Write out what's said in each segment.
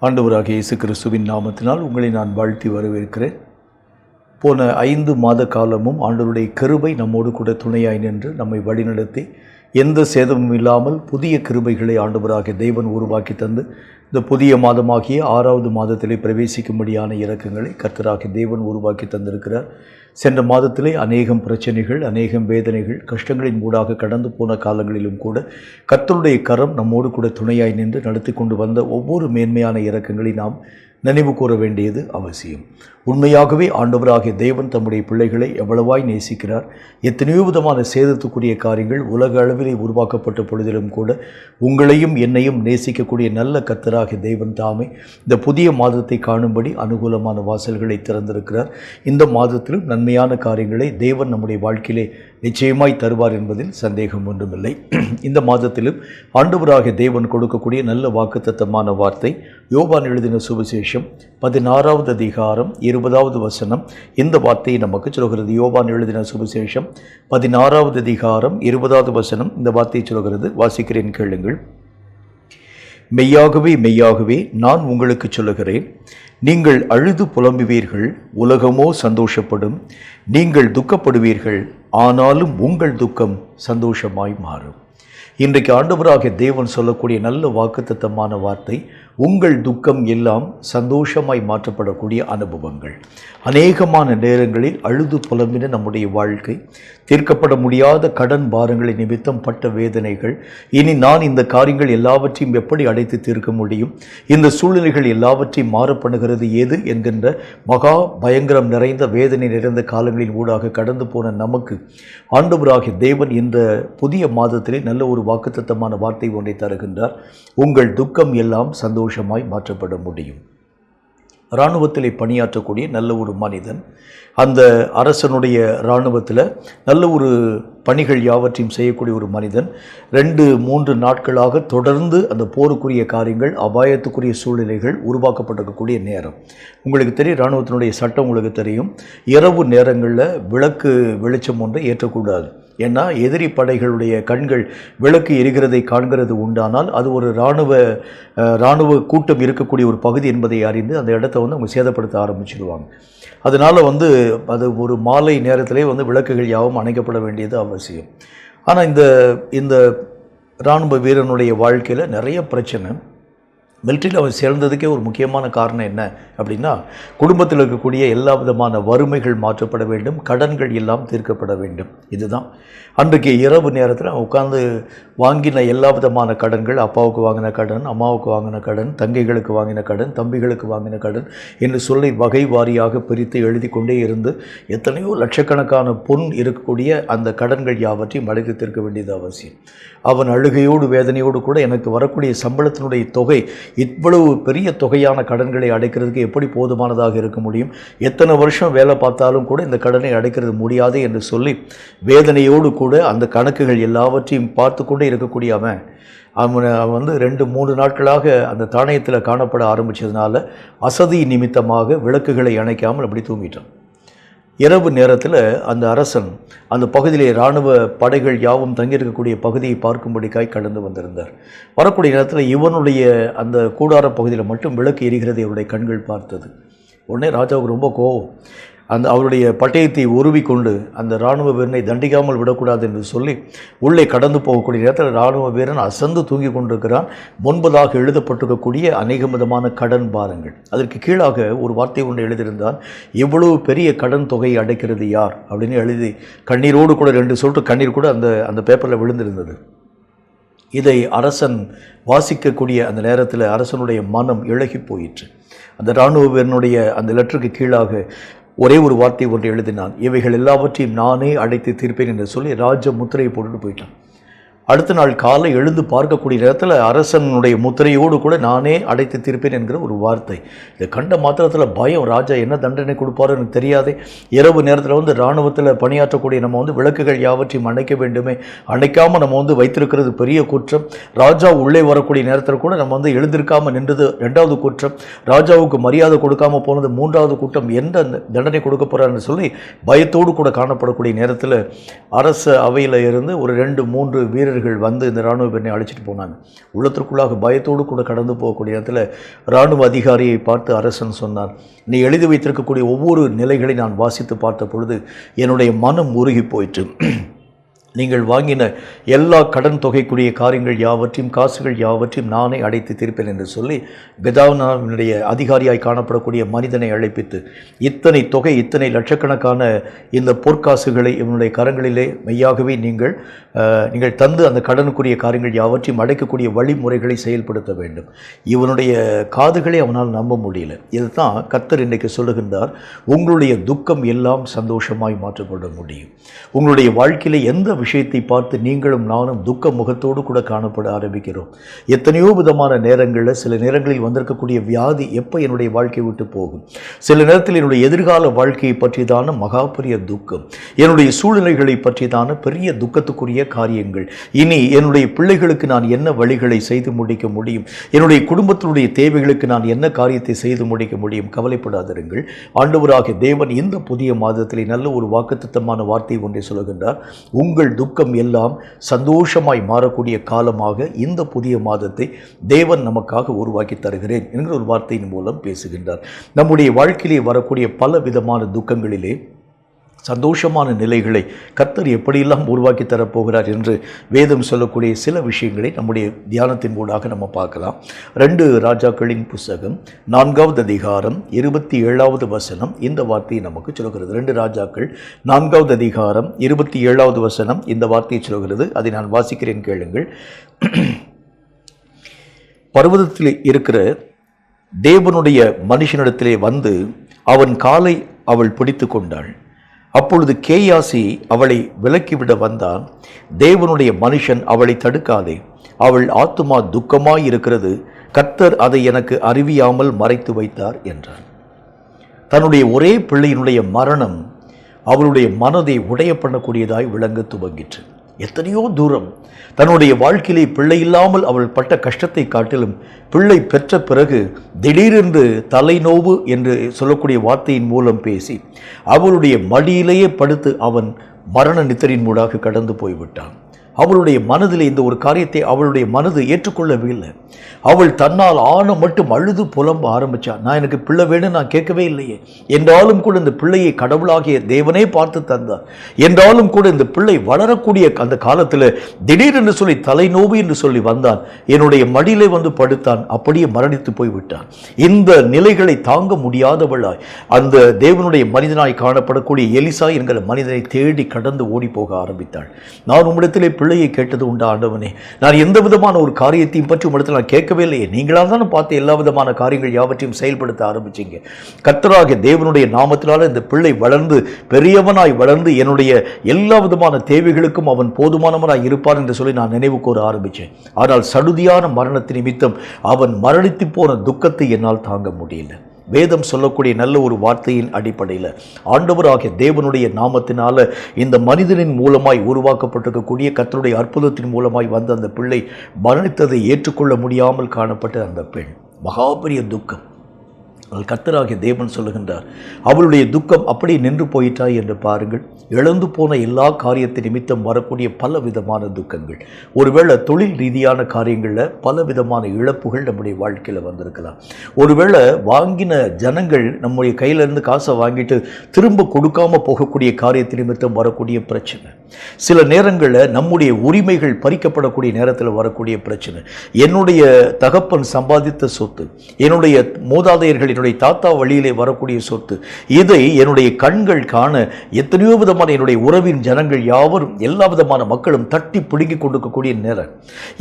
ஆண்டவராகிய இயேசு கிறிஸ்துவின் நாமத்தினால் உங்களை நான் வாழ்த்தி வரவேற்கிறேன். போன 5 மாத காலமும் ஆண்டவருடைய கிருபை நம்மோடு கூட துணையாய் நின்று நம்மை வழிநடத்தி எந்த சேதமும் இல்லாமல் புதிய கிருபைகளை ஆண்டவராகிய தேவன் உருவாக்கி தந்து இந்த புதிய மாதமாகிய 6வது மாதத்திலே பிரவேசிக்கும்படியான இரக்கங்களை கர்த்தராகிய தேவன் உருவாக்கி தந்திருக்கிறார். சென்ற மாதத்திலே அநேகம் பிரச்சனைகள், அநேகம் வேதனைகள், கஷ்டங்களின் ஊடாக கடந்து போன காலங்களிலும் கூட கர்த்தருடைய கரம் நம்மோடு கூட துணையாய் நின்று நடத்தி கொண்டு வந்த ஒவ்வொரு மேன்மையான இரக்கங்களை நாம் நினைவு கூற வேண்டியது அவசியம். உண்மையாகவே ஆண்டவராகிய தேவன் தம்முடைய பிள்ளைகளை எவ்வளவாய் நேசிக்கிறார். எத்தனையோ விதமான சேதத்துக்குரிய காரியங்கள் உலக அளவிலே உருவாக்கப்பட்ட பொழுதிலும் கூட உங்களையும் என்னையும் நேசிக்கக்கூடிய நல்ல கர்த்தராகிய தேவன் தாமே இந்த புதிய மாதத்தை காணும்படி அனுகூலமான வாசல்களை திறந்திருக்கிறார். இந்த மாதத்திலும் நன்மையான காரியங்களை தேவன் நம்முடைய வாழ்க்கையிலே நிச்சயமாய் தருவார் என்பதில் சந்தேகம் ஒன்றுமில்லை. இந்த மாதத்திலும் ஆண்டவராகிய தேவன் கொடுக்கக்கூடிய நல்ல வாக்குத்தத்தமான வார்த்தை யோவான் எழுதின சுவிசேஷம் 16வது அதிகாரம் 20வது வசனம். இந்த வார்த்தையை நமக்கு சொல்கிறது. யோவான் எழுதின சுவிசேஷம் 16வது அதிகாரம் 20வது வசனம் இந்த வார்த்தையை சொல்கிறது. வாசிக்கிறேன், கேளுங்கள். மெய்யாகவே மெய்யாகவே நான் உங்களுக்கு சொல்லுகிறேன், நீங்கள் அழுது புலம்புவீர்கள், உலகமோ சந்தோஷப்படும். நீங்கள் துக்கப்படுவீர்கள், ஆனாலும் உங்கள் துக்கம் சந்தோஷமாய் மாறும். இன்றைக்கு ஆண்டவராகிய தேவன் சொல்லக்கூடிய நல்ல வாக்குத்தத்தமான வார்த்தை, உங்கள் துக்கம் எல்லாம் சந்தோஷமாய் மாற்றப்படக்கூடிய அனுபவங்கள். அநேகமான நேரங்களில் அழுது புலம்பின நம்முடைய வாழ்க்கை, தீர்க்கப்பட முடியாத கடன் பாரங்களை நிமித்தம் பட்ட வேதனைகள், இனி நான் இந்த காரியங்கள் எல்லாவற்றையும் எப்படி அடைத்து தீர்க்க முடியும், இந்த சூழ்நிலைகள் எல்லாவற்றையும் மாறப்பண்ணுகிறது ஏது என்கின்ற மகா பயங்கரம் நிறைந்த வேதனை நிறைந்த காலங்களின் ஊடாக கடந்து போன நமக்கு ஆண்டவராகிய தேவன் இந்த புதிய மாதத்திலே நல்ல ஒரு வாக்குத்தத்தமான வார்த்தை ஒன்றை தருகின்றார். உங்கள் துக்கம் எல்லாம் சந்தோஷமாய் மாற்றப்பட முடியும். இராணுவத்திலே பணியாற்றக்கூடிய நல்ல ஒரு மனிதன், அந்த அரசனுடைய இராணுவத்தில் நல்ல ஒரு பணிகள் யாவற்றையும் செய்யக்கூடிய ஒரு மனிதன் 2-3 நாட்களாக தொடர்ந்து அந்த போருக்குரிய காரியங்கள், அபாயத்துக்குரிய சூழ்நிலைகள் உருவாக்கப்பட்டிருக்கக்கூடிய நேரம். உங்களுக்கு தெரியும், இராணுவத்தினுடைய சட்டம் உங்களுக்கு தெரியும். இரவு நேரங்களில் விளக்கு வெளிச்சம் ஒன்றை ஏற்றக்கூடாது. ஏன்னா எதிரி படைகளுடைய கண்கள் விளக்கு எரிகிறதை காண்கிறது உண்டானால் அது ஒரு இராணுவ கூட்டம் இருக்கக்கூடிய ஒரு பகுதி என்பதை அறிந்து அந்த இடத்த அவங்க சேதப்படுத்த ஆரம்பிச்சிடுவாங்க. அதனால் அது ஒரு மாலை நேரத்திலே விளக்குகள் யாவும் அணைக்கப்பட வேண்டியது அவசியம். ஆனால் இந்த இராணுவ வீரனுடைய வாழ்க்கையில் நிறைய பிரச்சனை. மிலிட்ரியில் அவன் சேர்ந்ததுக்கே ஒரு முக்கியமான காரணம் என்ன அப்படின்னா, குடும்பத்தில் இருக்கக்கூடிய எல்லா விதமான வறுமைகள் மாற்றப்பட வேண்டும், கடன்கள் எல்லாம் தீர்க்கப்பட வேண்டும். இதுதான் அன்றைக்கு இரவு நேரத்தில் அவன் உட்கார்ந்து வாங்கின எல்லா விதமான கடன்கள், அப்பாவுக்கு வாங்கின கடன், அம்மாவுக்கு வாங்கின கடன், தங்கைகளுக்கு வாங்கின கடன், தம்பிகளுக்கு வாங்கின கடன் என்று சொல்லி வகை வாரியாக பிரித்து எழுதி கொண்டே இருந்து எத்தனையோ லட்சக்கணக்கான பொன் இருக்கக்கூடிய அந்த கடன்கள் யாவற்றையும் அடைத்து தீர்க்க வேண்டியது அவசியம். அவன் அழுகையோடு வேதனையோடு கூட எனக்கு வரக்கூடிய சம்பளத்தினுடைய தொகை இவ்வளவு பெரிய தொகையான கடன்களை அடைக்கிறதுக்கு எப்படி போதுமானதாக இருக்க முடியும், எத்தனை வருஷம் வேலை பார்த்தாலும் கூட இந்த கடனை அடைக்கிறது முடியாது என்று சொல்லி வேதனையோடு கூட அந்த கணக்குகள் எல்லாவற்றையும் பார்த்து கொண்டே இருக்கக்கூடிய அவன் 2-3 நாட்களாக அந்த தானியத்தில் காணப்பட ஆரம்பித்ததுனால அசதி நிமித்தமாக விளக்குகளை அணைக்காமல் அப்படி தூங்கிட்டான். இரவு நேரத்தில் அந்த அரசன் அந்த பகுதியிலே இராணுவ படைகள் யாவும் தங்கியிருக்கக்கூடிய பகுதியை பார்க்கும்படிக்காய் கடந்து வந்திருந்தார். வரக்கூடிய நேரத்தில் இவனுடைய அந்த கூடார பகுதியில் மட்டும் விளக்கு எரிகிறதை அவருடைய கண்கள் பார்த்தது. உடனே ராஜாவுக்கு ரொம்ப கோபம். அவருடைய பட்டயத்தை உருவி கொண்டு அந்த இராணுவ வீரனை தண்டிக்காமல் விடக்கூடாது என்று சொல்லி உள்ளே கடந்து போகக்கூடிய நேரத்தில் இராணுவ வீரன் அசந்து தூங்கி கொண்டிருக்கிறான். முன்பதாக எழுதப்பட்டிருக்கக்கூடிய அநேக விதமான கடன் பாரங்கள், அதற்கு கீழாக ஒரு வார்த்தை ஒன்று எழுதியிருந்தான், இவ்வளவு பெரிய கடன் தொகையை அடைக்கிறது யார் அப்படின்னு எழுதி கண்ணீரோடு கூட 2 சொட்டு கண்ணீர் கூட அந்த பேப்பரில் விழுந்திருந்தது. இதை அரசன் வாசிக்கக்கூடிய அந்த நேரத்தில் அரசனுடைய மனம் இழகி போயிற்று. அந்த இராணுவ வீரனுடைய அந்த லெட்டருக்கு கீழாக ஒரே ஒரு வார்த்தை ஒன்று எழுதினான், இவைகள் எல்லாவற்றையும் நானே அடைத்து தீர்ப்பேன் என்று சொல்லி ராஜ முத்திரையை போட்டுட்டு போயிட்டான். அடுத்த நாள் காலை எழுந்து பார்க்கக்கூடிய நேரத்தில் அரசனுடைய முத்திரையோடு கூட நானே அடைத்து தீர்ப்பேன் என்கிற ஒரு வார்த்தை. இதை கண்ட மாத்திரத்தில் பயம், ராஜா என்ன தண்டனை கொடுப்பாரோ எனக்கு தெரியாதே. இரவு நேரத்தில் இராணுவத்தில் பணியாற்றக்கூடிய நம்ம விளக்குகள் யாவற்றையும் அணைக்க வேண்டுமே, அணைக்காமல் நம்ம வைத்திருக்கிறது பெரிய குற்றம். ராஜா உள்ளே வரக்கூடிய நேரத்தில் கூட நம்ம எழுந்திருக்காமல் நின்றது 2வது குற்றம். ராஜாவுக்கு மரியாதை கொடுக்காமல் போனது 3வது குற்றம். எந்த தண்டனை கொடுக்க போகிறான்னு சொல்லி பயத்தோடு கூட காணப்படக்கூடிய நேரத்தில் அரச அவையில் இருந்து ஒரு 2-3 வீரர்கள் மனிதர்கள் வந்து இந்த இராணுவ பெண்ணை அழைச்சிட்டு போனாங்க. உள்ளத்திற்குள்ளாக பயத்தோடு கூட கடந்து போகக்கூடிய இடத்துல இராணுவ அதிகாரியை பார்த்து அரசன் சொன்னார், நீ எழுதி வைத்திருக்கக்கூடிய ஒவ்வொரு நிலைகளை நான் வாசித்து பார்த்த பொழுது என்னுடைய மனம் உருகி போயிற்று. நீங்கள் வாங்கின எல்லா கடன் தொகைக்குரிய காரியங்கள் யாவற்றையும், காசுகள் யாவற்றையும் நானே அடைத்து தீர்ப்பேன் என்று சொல்லி கஜானாவினுடைய அதிகாரியாய் காணப்படக்கூடிய மனிதனை அழைப்பித்து இத்தனை தொகை, இத்தனை லட்சக்கணக்கான இந்த பொற்காசுகளை இவனுடைய கரங்களிலே மெய்யாகவே நீங்கள் தந்து அந்த கடனுக்குரிய காரியங்கள் யாவற்றையும் அடைக்கக்கூடிய வழிமுறைகளை செயல்படுத்த வேண்டும். இவனுடைய காதுகளை அவனால் நம்ப முடியல. இதுதான் கர்த்தர் இன்றைக்கு சொல்லுகின்றார், உங்களுடைய துக்கம் எல்லாம் சந்தோஷமாய் மாற்றப்பட முடியும். உங்களுடைய வாழ்க்கையில எந்த விஷயத்தை பார்த்து நீங்களும் நானும் துக்க முகத்தோடு கூட காணப்பட ஆரம்பிக்கிறோம். எத்தனையோ விதமான நேரங்களில், சில நேரங்களில் வந்திருக்கக்கூடிய வியாதி எப்போ என்னுடைய வாழ்க்கையை விட்டு போகும், சில நேரத்தில் என்னுடைய எதிர்கால வாழ்க்கையை பற்றியதான மகா பெரிய துக்கம், என்னுடைய சூழ்நிலைகளை பற்றியதான பெரிய துக்கத்துக்குரிய காரியங்கள், இனி என்னுடைய பிள்ளைகளுக்கு நான் என்ன வழிகளை செய்து முடிக்க முடியும், என்னுடைய குடும்பத்தினுடைய தேவைகளுக்கு நான் என்ன காரியத்தை செய்து முடிக்க முடியும். கவலைப்படாதிருங்கள். ஆண்டவராகிய தேவன் இந்த புதிய மாதத்திலே நல்ல ஒரு வாக்குத்தத்தமான வார்த்தை ஒன்றை சொல்லுகின்றார். உங்கள் துக்கம் எல்லாம் சந்தோஷமாய் மாறக்கூடிய காலமாக இந்த புதிய மாதத்தை தேவன் நமக்காக உருவாக்கி தருகிறேன் என்கிற ஒரு வார்த்தையின் மூலம் பேசுகின்றார். நம்முடைய வாழ்க்கையிலே வரக்கூடிய பல விதமான துக்கங்களிலே சந்தோஷமான நிலைகளை கர்த்தர் எப்படியெல்லாம் உருவாக்கி தரப்போகிறார் என்று வேதம் சொல்லக்கூடிய சில விஷயங்களை நம்முடைய தியானத்தின் மூலமாக நம்ம பார்க்கலாம். 2 ராஜாக்களின் புஸ்தகம் 4வது அதிகாரம் 27வது வசனம் இந்த வார்த்தையை நமக்கு சொல்கிறது. 2 ராஜாக்கள் 4வது அதிகாரம் 27வது வசனம் இந்த வார்த்தையை சொல்கிறது. அதை நான் வாசிக்கிறேன், கேளுங்கள். பர்வதத்தில் இருக்கிற தேவனுடைய மனுஷனிடத்திலே வந்து அவன் காலை அவள் பிடித்து கொண்டாள். அப்பொழுது கேயாசி அவளை விலக்கிவிட வந்தான். தேவனுடைய மனுஷன், அவளை தடுக்காதே, அவள் ஆத்துமா துக்கமாய் இருக்கிறது, கர்த்தர் அதை எனக்கு அறிவியாமல் மறைத்து வைத்தார் என்றார். தன்னுடைய ஒரே பிள்ளையினுடைய மரணம் அவளுடைய மனதை உடைய பண்ணக்கூடியதாய் விளங்க துவங்கிற்று. எத்தனையோ தூரம் தன்னுடைய வாழ்க்கையிலே பிள்ளை இல்லாமல் அவள் பட்ட கஷ்டத்தை காட்டிலும் பிள்ளை பெற்ற பிறகு திடீரென்று தலைநோவு என்று சொல்லக்கூடிய வார்த்தையின் மூலம் பேசி அவளுடைய மடியிலேயே படுத்து அவன் மரண நித்திரையின் மூடாக கடந்து போய்விட்டான். அவளுடைய மனதில் இந்த ஒரு காரியத்தை அவளுடைய மனது ஏற்றுக்கொள்ளவில்லை. அவள் தன்னால் ஆன மட்டும் அழுது புலம்ப ஆரம்பித்தாள். நான் எனக்கு பிள்ளை வேணும், நான் கேட்கவே இல்லையே, என்றாலும் கூட இந்த பிள்ளையை கடவுளாகிய தேவனே பார்த்து தந்தார். என்றாலும் கூட இந்த பிள்ளை வளரக்கூடிய அந்த காலத்தில் திடீரென்று சொல்லி தலைநோவு என்று சொல்லி வந்தான், என்னுடைய மடியிலே வந்து படுத்தான், அப்படியே மரணித்து போய்விட்டான். இந்த நிலைகளை தாங்க முடியாதவளாய் அந்த தேவனுடைய மனிதனாய் காணப்படக்கூடிய எலிசா என்கிற மனிதனை தேடி கடந்து ஓடி போக ஆரம்பித்தாள். நான் உம்மிடத்திலே பிள்ளையை கேட்டது உண்டா ஆண்டவனே, நான் எந்த விதமான ஒரு காரியத்தையும் பற்றி உம்மிடத்தில் நான் கேட்கவே இல்லையே, நீங்களால் தானே பார்த்து எல்லா விதமான காரியங்கள் யாவற்றையும் செயல்படுத்த ஆரம்பிச்சிங்க. கர்த்தராகிய தேவனுடைய நாமத்தினால இந்த பிள்ளை வளர்ந்து பெரியவனாய் வளர்ந்து என்னுடைய எல்லா விதமான தேவைகளுக்கும் அவன் போதுமானவனாய் இருப்பான் என்று சொல்லி நான் நினைவு கூற ஆரம்பித்தேன். ஆனால் சடுதியான மரணத்தின் நிமித்தம் அவன் மரணித்து போன துக்கத்தை என்னால் தாங்க முடியல. வேதம் சொல்லக்கூடிய நல்ல ஒரு வார்த்தையின் அடிப்படையில் ஆண்டவராகிய தேவனுடைய நாமத்தினால இந்த மனிதனின் மூலமாய் உருவாக்கப்பட்டிருக்கக்கூடிய கர்த்தருடைய அற்புதத்தின் மூலமாய் வந்த அந்த பிள்ளை மரணித்ததை ஏற்றுக்கொள்ள முடியாமல் காணப்பட்ட அந்த பெண் மகாபெரிய துக்கம். கர்த்தராகிய தேவன் சொல்லுகின்றார், அவளுடைய துக்கம் அப்படி நின்று போயிட்டாய் என்று பாருங்கள். இழந்து போன எல்லா காரியத்தை நிமித்தம் வரக்கூடிய பல விதமான துக்கங்கள், ஒருவேளை தொழில் ரீதியான காரியங்களில் பல விதமான இழப்புகள் நம்முடைய வாழ்க்கையில் வந்திருக்கலாம். ஒருவேளை வாங்கின ஜனங்கள் நம்முடைய கையிலேருந்து காசை வாங்கிட்டு திரும்ப கொடுக்காமல் போகக்கூடிய காரியத்தை நிமித்தம் வரக்கூடிய பிரச்சனை, சில நேரங்களில் நம்முடைய உரிமைகள் பறிக்கப்படக்கூடிய நேரத்தில் வரக்கூடிய பிரச்சனை, என்னுடைய தகப்பன் சம்பாதித்த சொத்து, என்னுடைய மூதாதையர்களின் என்னுடைய தாத்தா வழியிலே வரக்கூடிய சொத்து, இதை என்னுடைய கண்கள் காண எத்தனையோ விதமான என்னுடைய உறவின் ஜனங்கள் யாவரும் எல்லா விதமான மக்களும் தட்டி பிடுங்கி கொண்டிருக்கக்கூடிய நேரம்,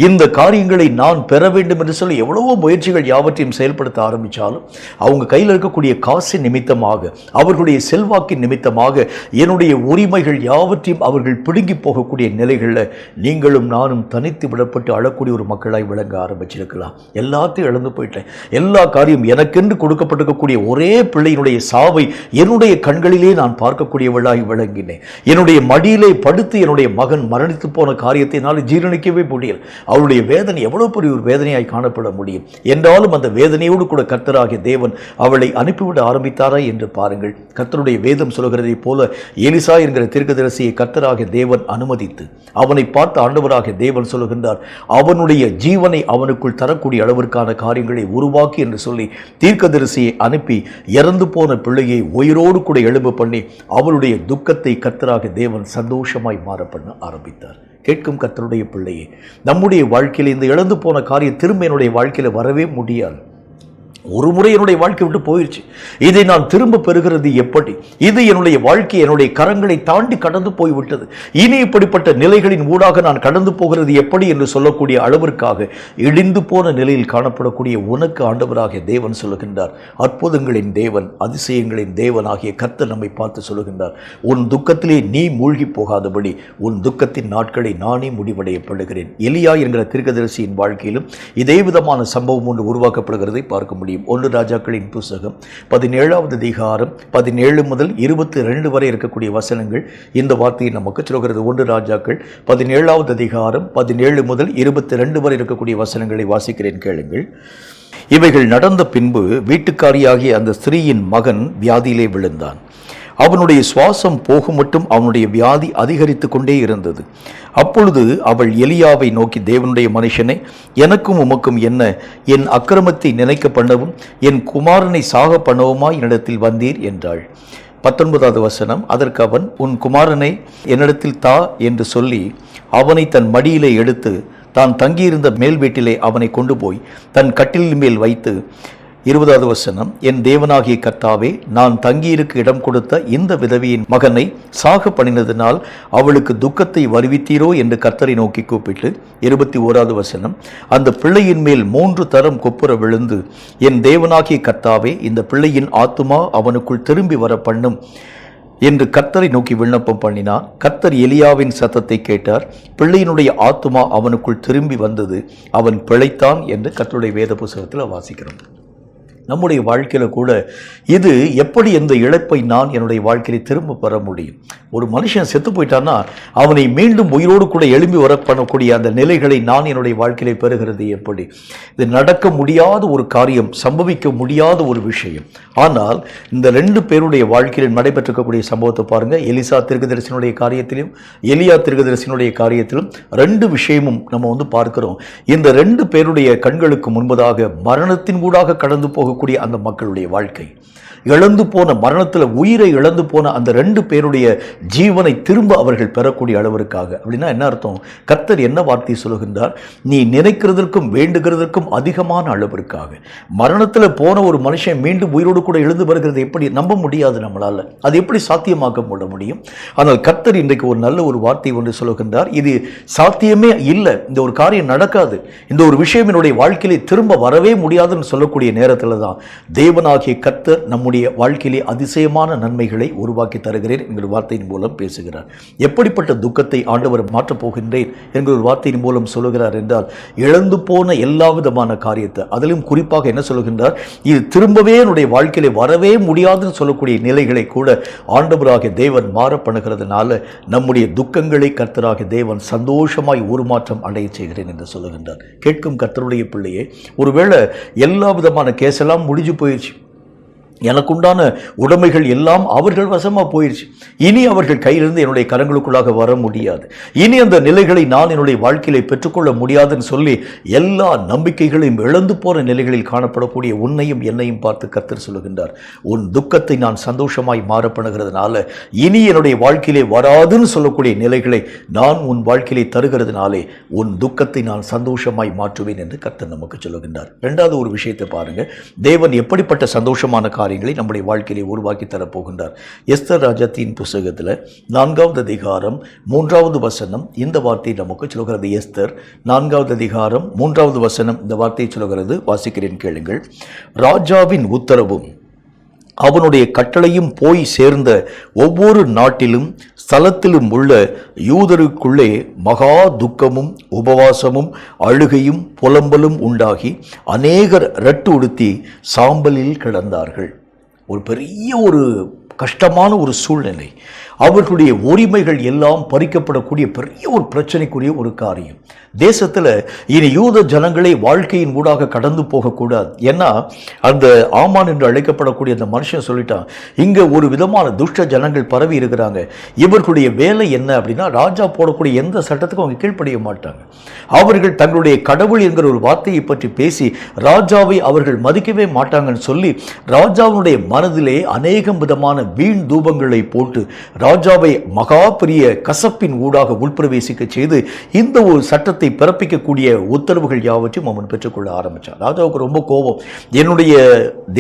இந்த காரியங்களை நான் பெற வேண்டும் என்று சொல்லி எவ்வளவோ முயற்சிகள் யாவற்றையும் செயல்படுத்த ஆரம்பித்தாலும் அவங்க கையில் இருக்கக்கூடிய காசின் நிமித்தமாக, அவர்களுடைய செல்வாக்கின் நிமித்தமாக என்னுடைய உரிமைகள் யாவற்றையும் அவர்கள் பிடுங்கி போகக்கூடிய நிலைகளில் நீங்களும் நானும் தனித்து விடப்பட்டு அழக்கூடிய ஒரு மக்களாய் விளங்க ஆரம்பிச்சிருக்கலாம். எல்லாத்தையும் இழந்து போயிட்டேன், எல்லா காரியம் எனக்கென்று கொடுக்க கொடுக்கப்பட்டிருக்கக்கூடிய ஒரே பிள்ளையினுடைய சாவை என்னுடைய கண்களிலே நான் பார்க்கக்கூடியவளாய் விளங்கினேன். என்னுடைய மடியிலே படுத்து என்னுடைய மகன் மரணித்து போன காரியத்தை என்னால் ஜீரணிக்கவே முடியல. அவளுடைய வேதனை எவ்வளவு பெரிய ஒரு வேதனையாய் காணப்பட முடியும். என்றாலும் அந்த வேதனையோடு கூட கர்த்தராகிய தேவன் அவளை அனுப்பிவிட ஆரம்பித்தாரா என்று பாருங்கள். கர்த்தருடைய வேதம் சொல்கிறதை போல எலிசா என்கிற தீர்க்கதரிசியை கர்த்தராகிய தேவன் அனுமதித்து அவனை பார்த்து ஆண்டவராகிய தேவன் சொல்லுகின்றார், அவனுடைய ஜீவனை அவனுக்குள் தரக்கூடிய அளவிற்கான காரியங்களை உருவாக்கி என்று சொல்லி தீர்க்கதரிசியை அனுப்பி இறந்து போன பிள்ளையை உயிரோடு கூட எழும்ப பண்ணி அவளுடைய துக்கத்தை கர்த்தராகிய தேவன் சந்தோஷமாய் மாற பண்ண ஆரம்பித்தார். கேட்கும் கர்த்தருடைய பிள்ளையே, நம்முடைய வாழ்க்கையில் இந்த இழந்து போன காரியம் திரும்ப என்னுடைய வாழ்க்கையில் வரவே முடியாது. ஒரு முறை என்னுடைய வாழ்க்கை விட்டு போயிடுச்சு, இதை நான் திரும்ப பெறுகிறது எப்படி? இது என்னுடைய வாழ்க்கை என்னுடைய கரங்களை தாண்டி கடந்து போய்விட்டது. இனி இப்படிப்பட்ட நிலைகளின் ஊடாக நான் கடந்து போகிறது எப்படி என்று சொல்லக்கூடிய அளவிற்காக இடிந்து போன நிலையில் காணப்படக்கூடிய உனக்கு ஆண்டவராகிய தேவன் சொல்லுகின்றார், அற்புதங்களின் தேவன், அதிசயங்களின் தேவன் ஆகிய கர்த்தர் நம்மை பார்த்து சொல்லுகின்றார், உன் துக்கத்திலே நீ மூழ்கி போகாதபடி உன் துக்கத்தின் நாட்களை நானே முடிவடையப்படுகிறேன். எலியா என்கிற தீர்க்கதரிசியின் வாழ்க்கையிலும் இதே விதமான சம்பவம் ஒன்று உருவாக்கப்படுகிறதை பார்க்க முடியும். 1 ராஜாக்களின் புத்தகம் 17வது அதிகாரம் 17 முதல் 22 வரை இருக்கக்கூடிய வசனங்கள் இந்த வார்த்தையை நமக்கு சொல்கிறது. 1 ராஜாக்கள் 17வது அதிகாரம் 17 முதல் 22 வரை இருக்கக்கூடிய வசனங்களை வாசிக்கிறேன், கேளுங்கள். இவைகள் நடந்த பின்பு வீட்டுக்காரியாகிய அந்த ஸ்திரீயின் மகன் வியாதியிலே விழுந்தான். அவனுடைய சுவாசம் போகும் மட்டும் அவனுடைய வியாதி அதிகரித்து கொண்டே இருந்தது. அப்பொழுது அவள் எலியாவை நோக்கி, தேவனுடைய மனுஷனை, எனக்கும் உமக்கும் என்ன? என் அக்கிரமத்தை நினைக்க பண்ணவும் என் குமாரனை சாக பண்ணவுமா என்னிடத்தில் வந்தீர் என்றாள். 19வது வசனம், அதற்கு அவன், உன் குமாரனை என்னிடத்தில் தா என்று சொல்லி அவனை தன் மடியிலே எடுத்து தான் தங்கியிருந்த மேல் வீட்டிலே அவனை கொண்டு போய் தன் கட்டிலின் மேல் வைத்து 20வது வசனம், என் தேவனாகிய கர்த்தாவே, நான் தங்கியிருக்க இடம் கொடுத்த இந்த விதவியின் மகனை சாக பண்ணினதினால் அவளுக்கு துக்கத்தை வருவித்தீரோ என்று கர்த்தரை நோக்கி கூப்பிட்டு 21வது வசனம், அந்த பிள்ளையின் மேல் 3 தரம் கொப்புற விழுந்து, என் தேவனாகிய கர்த்தாவே, இந்த பிள்ளையின் ஆத்துமா அவனுக்குள் திரும்பி வர பண்ணும் என்று கர்த்தரை நோக்கி விண்ணப்பம் பண்ணினான். கர்த்தர் எலியாவின் சத்தத்தை கேட்டார். பிள்ளையினுடைய ஆத்துமா அவனுக்குள் திரும்பி வந்தது, அவன் பிழைத்தான் என்று கர்த்தருடைய வேத புத்தகத்தில் வாசிக்கிறோம். நம்முடைய வாழ்க்கையில் கூட இது எப்படி இந்த இழப்பை நான் என்னுடைய வாழ்க்கையை திரும்ப பெற முடியும்? ஒரு மனுஷன் செத்து போயிட்டான்னா அவனை மீண்டும் உயிரோடு கூட எழும்பி வர பண்ணக்கூடிய அந்த நிலைகளை நான் என்னுடைய வாழ்க்கையை பெறுகிறது எப்படி? இது நடக்க முடியாத ஒரு காரியம், சம்பவிக்க முடியாத ஒரு விஷயம். ஆனால் இந்த 2 பேருடைய வாழ்க்கையில் நடைபெற்றிருக்கக்கூடிய சம்பவத்தை பாருங்கள். எலிசா தீர்க்கதரிசியினுடைய காரியத்திலும் எலியா தீர்க்கதரிசியினுடைய காரியத்திலும் 2 விஷயமும் நம்ம பார்க்கிறோம். இந்த 2 பேருடைய கண்களுக்கு முன்பதாக மரணத்தின் ஊடாக கடந்து போக அந்த மக்களுடைய வாழ்க்கை, இழந்து போன மரணத்தில் உயிரை இழந்து போன அந்த 2 பேருடைய ஜீவனை திரும்ப அவர்கள் பெறக்கூடிய அளவிற்காக. அப்படின்னா என்ன அர்த்தம்? கர்த்தர் என்ன வார்த்தை சொல்லுகின்றார்? நீ நினைக்கிறதற்கும் வேண்டுகிறதற்கும் அதிகமான அளவிற்காக மரணத்தில் போன ஒரு மனுஷன் மீண்டும் உயிரோடு கூட எழுந்து வருகிறது எப்படி நம்ப முடியாது நம்மளால. அது எப்படி சாத்தியமாக்க முடியும்? ஆனால் கர்த்தர் இன்றைக்கு ஒரு நல்ல ஒரு வார்த்தை ஒன்று சொல்லுகின்றார். இது சாத்தியமே இல்லை, இந்த ஒரு காரியம் நடக்காது, இந்த ஒரு விஷயம் என்னுடைய வாழ்க்கையிலே திரும்ப வரவே முடியாதுன்னு சொல்லக்கூடிய நேரத்தில் தான் தேவனாகிய கர்த்தர் நம்முடைய வாழ்க்கையிலே அதிசயமான நன்மைகளை உருவாக்கி தருகிறேன் என்கிற வார்த்தையின் மூலம் பேசுகிறார். எப்படிப்பட்ட துக்கத்தை ஆண்டவர் மாற்றப் போகின்றேன் என்கிற ஒரு வார்த்தையின் மூலம் சொல்லுகிறார் என்றால், இழந்து போன எல்லா விதமான காரியத்தை, அதிலும் குறிப்பாக என்ன சொல்லுகின்றார்? இது திரும்பவே என்னுடைய வாழ்க்கையிலே வரவே முடியாதுன்னு சொல்லக்கூடிய நிலைகளை கூட ஆண்டவராகிய தேவன் மாற பண்ணுகிறதுனால நம்முடைய துக்கங்களை கர்த்தராகிய தேவன் சந்தோஷமாய் உருமாற்றம் அடைய செய்கிறேன் என்று சொல்லுகின்றார். கேட்கும் கர்த்தருடைய பிள்ளையே, ஒருவேளை எல்லா விதமான கேஸெல்லாம் முடிஞ்சு போயிடுச்சு, எனக்குண்டான உடைமைகள் எல்லாம் அவர்கள் வசமாக போயிடுச்சு, இனி அவர்கள் கையிலிருந்து என்னுடைய கரங்களுக்குள்ளாக வர முடியாது, இனி அந்த நிலைகளை நான் என்னுடைய வாழ்க்கையில பெற்றுக்கொள்ள முடியாதுன்னு சொல்லி எல்லா நம்பிக்கைகளையும் இழந்து போன நிலைகளில் காணப்படக்கூடிய உன்னையும் என்னையும் பார்த்து கர்த்தர் சொல்லுகின்றார், உன் துக்கத்தை நான் சந்தோஷமாய் மாற பண்ணுகிறதுனால இனி என்னுடைய வாழ்க்கையிலே வராதுன்னு சொல்லக்கூடிய நிலைகளை நான் உன் வாழ்க்கையிலே தருகிறதுனாலே உன் துக்கத்தை நான் சந்தோஷமாய் மாற்றுவேன் என்று கர்த்தர் நமக்கு சொல்லுகின்றார். 2வது ஒரு விஷயத்தை பாருங்க, தேவன் எப்படிப்பட்ட சந்தோஷமான காரியங்களை நம்முடைய வாழ்க்கையிலே உருவாக்கி தரப்போகின்றார். எஸ்தர் ராஜாத்தின் புத்தகத்தில் 4வது அதிகாரம் 3வது வசனம் இந்த வார்த்தை நமக்கு சொல்கிறது. எஸ்தர் 4வது அதிகாரம் 3வது வசனம் இந்த வார்த்தையை சொல்கிறது. வாசிக்கிறேன், கேளுங்கள். ராஜாவின் உத்தரவும் அவனுடைய கட்டளையும் போய் சேர்ந்த ஒவ்வொரு நாட்டிலும் ஸ்தலத்திலும் உள்ள யூதருக்குள்ளே மகா துக்கமும் உபவாசமும் அழுகையும் புலம்பலும் உண்டாகி அநேகர் ரட்டு உடுத்தி சாம்பலில் கிடந்தார்கள். ஒரு பெரிய ஒரு கஷ்டமான ஒரு சூழ்நிலை. அவர்களுடைய உரிமைகள் எல்லாம் பறிக்கப்படக்கூடிய பெரிய ஒரு பிரச்சனைக்குரிய ஒரு காரியம். தேசத்தில் இனி யூத ஜனங்களை வாழ்க்கையின் ஊடாக கடந்து போகக்கூடாது. ஏன்னா அந்த ஆமான் என்று அழைக்கப்படக்கூடிய அந்த மனுஷன் சொல்லிட்டான், இங்கே ஒரு விதமான துஷ்ட ஜனங்கள் பரவி இருக்கிறாங்க. இவர்களுடைய வேலை என்ன அப்படின்னா, ராஜா போடக்கூடிய எந்த சட்டத்துக்கும் அவங்க கீழ்ப்படிய மாட்டாங்க. அவர்கள் தங்களுடைய கடவுள் என்கிற ஒரு வார்த்தையை பற்றி பேசி ராஜாவை அவர்கள் மதிக்கவே மாட்டாங்கன்னு சொல்லி ராஜாவுடைய மனதிலே அநேகம் விதமான வீண் தூபங்களை போட்டு ராஜாவை மகா பெரிய கசப்பின் ஊடாக உள்பிரவேசிக்க செய்து இந்த ஒரு சட்டத்தை பிறப்பிக்கக்கூடிய உத்தரவுகள் யாவற்றையும் அவன் பெற்றுக்கொள்ள ஆரம்பித்தான். ராஜாவுக்கு ரொம்ப கோபம். என்னுடைய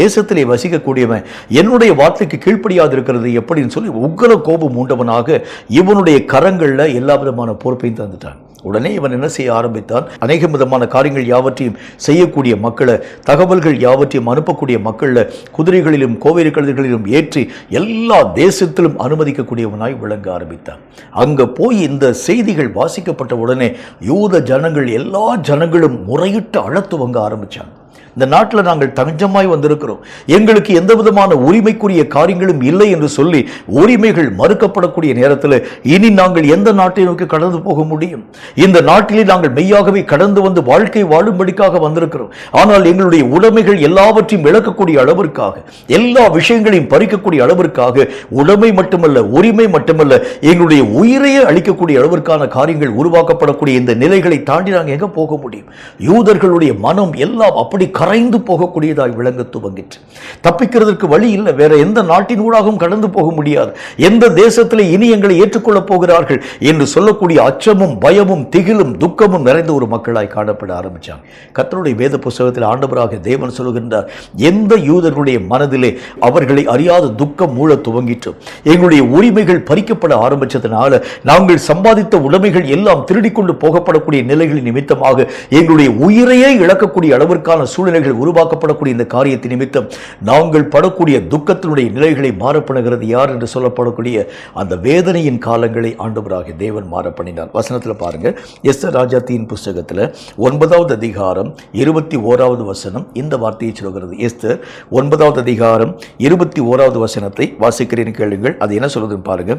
தேசத்திலே வசிக்கக்கூடியவன் என்னுடைய வார்த்தைக்கு கீழ்ப்படியாது இருக்கிறது எப்படின்னு சொல்லி உக்கிர கோபம் உண்டவனாக இவனுடைய கரங்களில் எல்லா விதமான பொறுப்பையும் தந்துட்டான். உடனே இவன் என்ன செய்ய ஆரம்பித்தான், அநேக விதமான காரியங்கள் யாவற்றையும் செய்யக்கூடிய மக்களை, தகவல்கள் யாவற்றையும் அனுப்பக்கூடிய மக்களை குதிரைகளிலும் கோவேறு கழுதைகளிலும் ஏற்றி எல்லா தேசத்திலும் அனுமதிக்கக்கூடியவனாய் விளங்க ஆரம்பித்தான். அங்கே போய் இந்த செய்திகள் வாசிக்கப்பட்ட உடனே யூத ஜனங்கள் எல்லா ஜனங்களும் முறையிட்டு அழத்துவங்க ஆரம்பித்தாங்க. இந்த நாட்டில் நாங்கள் தஞ்சமாய் வந்திருக்கிறோம், எங்களுக்கு எந்த விதமான உரிமைக்குரிய காரியங்களும் இல்லை என்று சொல்லி உரிமைகள் மறுக்கப்படக்கூடிய நேரத்தில் இனி நாங்கள் எந்த நாட்டை நோக்கி கடந்து போக முடியும்? இந்த நாட்டிலே நாங்கள் மெய்யாகவே கடந்து வந்து வாழ்க்கை வாழும்படிக்காக வந்திருக்கிறோம். ஆனால் எங்களுடைய உடைமைகள் எல்லாவற்றையும் இழக்கக்கூடிய அளவிற்காக, எல்லா விஷயங்களையும் பறிக்கக்கூடிய அளவிற்காக, உடைமை மட்டுமல்ல உரிமை மட்டுமல்ல எங்களுடைய உயிரையே அளிக்கக்கூடிய அளவிற்கான காரியங்கள் உருவாக்கப்படக்கூடிய இந்த நிலைகளை தாண்டி நாங்கள் எங்கே போக முடியும்? யூதர்களுடைய மனம் எல்லாம் அப்படி கரைந்து போகக்கூடியதாய் விளங்க துவங்கிற்று. தப்பிக்கிறதுக்கு வழி இல்லை. வேற எந்த நாட்டின் ஊடாகவும் கடந்து போக முடியாது. எந்த தேசத்தில் இனி எங்களை ஏற்றுக்கொள்ளப் போகிறார்கள் என்று சொல்லக்கூடிய அச்சமும் பயமும் திகிலும் துக்கமும் நிறைந்த ஒரு மக்களாய் காணப்பட ஆரம்பித்தாங்க. கர்த்தருடைய வேத புத்தகத்தில் ஆண்டவராக தேவன் சொல்கின்றார், எந்த யூதர்களுடைய மனதிலே அவர்களை அறியாத துக்கம் மூழ துவங்கிற்று, எங்களுடைய உரிமைகள் பறிக்கப்பட ஆரம்பித்ததனால நாங்கள் சம்பாதித்த உடைமைகள் எல்லாம் திருடிக்கொண்டு போகப்படக்கூடிய நிலைகளின் நிமித்தமாக எங்களுடைய உயிரையே இழக்கக்கூடிய அளவிற்கான சூழ்நிலைகள் உருவாக்கப்படக்கூடிய இந்த காரியத்தின் நிமித்தம் நாங்கள் படக்கூடிய துக்கத்தினுடைய நிலைகளை மாறப்பண்ணுகிறது யார் என்று சொல்லப்படக்கூடிய அந்த வேதனையின் காலங்களை ஆண்டவராக தேவன் மாறப்பண்ணினார். வசனத்தில் பாருங்க, எஸ்தர் ராஜாத்தியின் புஸ்தகத்தில் 9வது அதிகாரம் 21வது வசனம் இந்த வார்த்தையை சொல்கிறது. எஸ்தர் 9வது அதிகாரம் 21வது வசனத்தை வாசிக்கிறேன், கேளுங்கள். அது என்ன சொல்லுதுன்னு பாருங்க.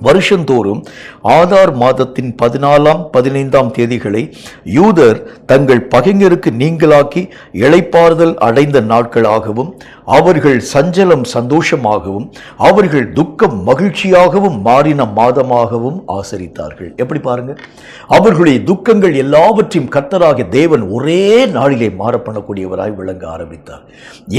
வருஷந்தோறும் ஆதார் மாதத்தின் 14ஆம் 15ஆம் தேதிகளை யூதர் தங்கள் பகைஞருக்கு நீங்களாக்கி இளைப்பாறுதல் அடைந்த நாட்களாகவும் அவர்கள் சஞ்சலம் சந்தோஷமாகவும் அவர்கள் துக்கம் மகிழ்ச்சியாகவும் மாறின மாதமாகவும் ஆசரித்தார்கள். எப்படி பாருங்க, அவர்களுடைய துக்கங்கள் எல்லாவற்றையும் கர்த்தராகிய தேவன் ஒரே நாளிலே மாற பண்ணக்கூடியவராய் விளங்க ஆரம்பித்தார்.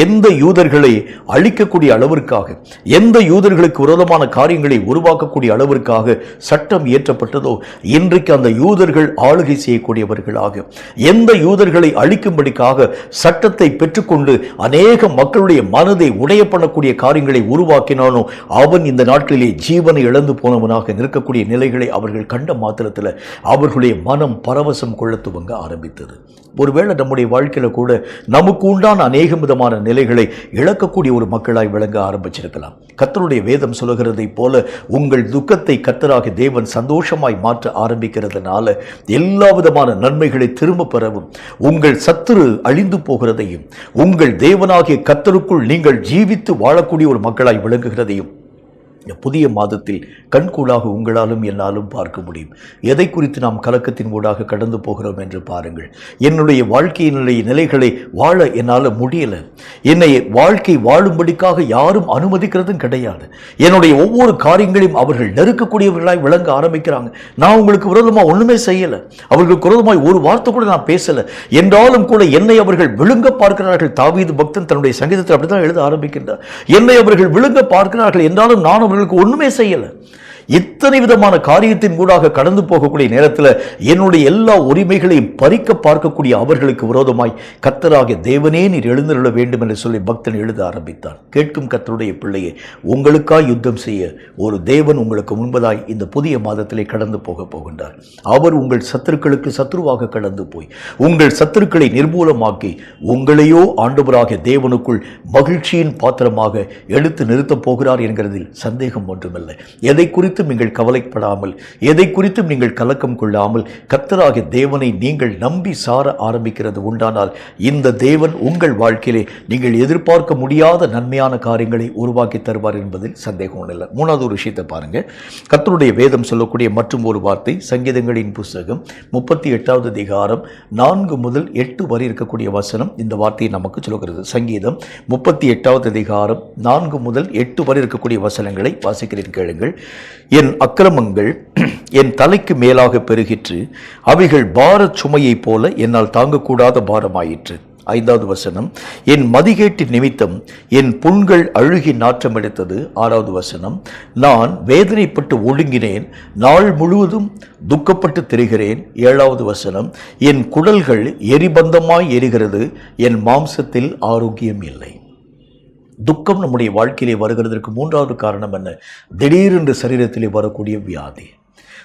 எந்த யூதர்களை அழிக்கக்கூடிய அளவிற்காக, எந்த யூதர்களுக்கு விரோதமான காரியங்களை உருவாக்கக்கூடிய அளவிற்காக சட்டம் இயற்றப்பட்டதோ, இன்றைக்கு அந்த யூதர்கள் ஆளுகை செய்யக்கூடியவர்களாக, எந்த யூதர்களை அழிக்கும்படிக்காக சட்டத்தை பெற்றுக்கொண்டு அநேக மக்களுடைய மனதை உடைய பண்ணக்கூடிய காரியங்களை உருவாக்கினானோ அவன் இந்த நாட்களிலே ஜீவனை இழந்து போனவனாக நிற்கக்கூடிய நிலைகளை அவர்கள் கண்ட மாத்திரத்தில் அவர்களுடைய மனம் பரவசம் கொள்ள துவங்க ஆரம்பித்தது. ஒருவேளை நம்முடைய வாழ்க்கையில கூட நமக்கு உண்டான அநேக விதமான நிலைகளை இழக்கக்கூடிய ஒரு மக்களாய் விளங்க ஆரம்பிச்சிருக்கலாம். கர்த்தருடைய வேதம் சொல்லுகிறதை போல உங்கள் துக்கத்தை கர்த்தராகிய தேவன் சந்தோஷமாய் மாற்ற ஆரம்பிக்கிறதுனால எல்லா விதமான நன்மைகளை திரும்ப பெறவும், உங்கள் சத்துரு அழிந்து போகிறதையும், உங்கள் தேவனாகிய கர்த்தருக்குள் நீங்கள் ஜீவித்து வாழக்கூடிய ஒரு மக்களாய் விளங்குகிறதையும் புதிய மாதத்தில் கண்கூடாக உங்களாலும் என்னாலும் பார்க்க முடியும். எதை குறித்து நாம் கலக்கத்தின் ஊடாக கடந்து போகிறோம் என்று பாருங்கள். என்னுடைய வாழ்க்கையினுடைய நிலைகளை வாழ என்னால் முடியலை. என்னை வாழ்க்கை வாழும்படிக்காக யாரும் அனுமதிக்கிறதும் கிடையாது. என்னுடைய ஒவ்வொரு காரியங்களையும் அவர்கள் நெருக்கக்கூடியவர்களாய் விளங்க ஆரம்பிக்கிறாங்க. நான் உங்களுக்கு விரோதமாக ஒன்றுமே செய்யலை, அவர்களுக்கு விரோதமாய் ஒரு வார்த்தை கூட நான் பேசலை என்றாலும் கூட என்னை அவர்கள் விழுங்க பார்க்கிறார்கள். தாவீது பக்தன் தன்னுடைய சங்கீதத்தில் அப்படித்தான் எழுத ஆரம்பிக்கின்றார். என்னை அவர்கள் விழுங்க பார்க்கிறார்கள் என்றாலும் நான் அவர்களுக்கு ஒண்ணுமே செய்யல. இத்தனை விதமான காரியத்தின் கூடாக கடந்து போகக்கூடிய நேரத்தில் என்னுடைய எல்லா உரிமைகளையும் பறிக்க பார்க்கக்கூடிய அவர்களுக்கு விரோதமாய் கர்த்தராகிய தேவனே நீர் எழுந்தருள வேண்டும் என்று சொல்லி பக்தன் எழுத ஆரம்பித்தான். கேட்கும் கர்த்தருடைய பிள்ளையே, உங்களுக்காய் யுத்தம் செய்ய ஒரு தேவன் உங்களுக்கு முன்பதாய் இந்த புதிய மாதத்திலே கடந்து போகின்றார். அவர் உங்கள் சத்துருக்களுக்கு சத்துருவாக கடந்து போய் உங்கள் சத்துருக்களை நிர்மூலமாக்கி உங்களையோ ஆண்டவராகிய தேவனுக்குள் மகிழ்ச்சியின் பாத்திரமாக எடுத்து நிறுத்தப் போகிறார் என்கிறதில் சந்தேகம் ஒன்றுமில்லை. எதை குறித்தும் நீங்கள் கவலைப்படாமல், எதை குறித்தும் நீங்கள் கலக்கம் கொள்ளாமல் கர்த்தராகிய தேவனை நீங்கள் நம்பி சார ஆரம்பிக்கிறது உண்டானால் இந்த தேவன் உங்கள் வாழ்க்கையிலே நீங்கள் எதிர்பார்க்க முடியாத நன்மையான காரியங்களை உருவாக்கி தருவார் என்பதில் சந்தேகம் இல்லை. மூணாவது ஒரு விஷயத்தை பாருங்க. கர்த்தருடைய வேதம் சொல்லக்கூடிய மற்றும் ஒரு வார்த்தை சங்கீதங்களின் புஸ்தகம் 38வது அதிகாரம் 4 முதல் 8 வரை இருக்கக்கூடிய வசனம் இந்த வார்த்தையை நமக்கு சொல்கிறது. சங்கீதம் 38வது அதிகாரம் 4 முதல் 8 வரை இருக்கக்கூடிய வசனங்களை வாசிக்கிறேன், கேளுங்கள். என் அக்கிரமங்கள் என் தலைக்கு மேலாக பெருகிற்று, அவைகள் பாரச் சுமையைப் போல என்னால் தாங்கக்கூடாத பாரமாயிற்று. 5வது வசனம், என் மதிகேட்டின் நிமித்தம் என் புண்கள் அழுகி நாற்றம் எடுத்தது. 6வது வசனம், நான் வேதனைப்பட்டு ஒடுங்கினேன், நாள் முழுவதும் துக்கப்பட்டு திரிகிறேன். 7வது வசனம், என் குடல்கள் எரிபந்தமாய் எரிகிறது, என் மாம்சத்தில் ஆரோக்கியம் இல்லை. துக்கம் நம்முடைய வாழ்க்கையிலே வருகிறதற்கு 3வது காரணம் என்ன? திடீரென்று சரீரத்திலே வரக்கூடிய வியாதி.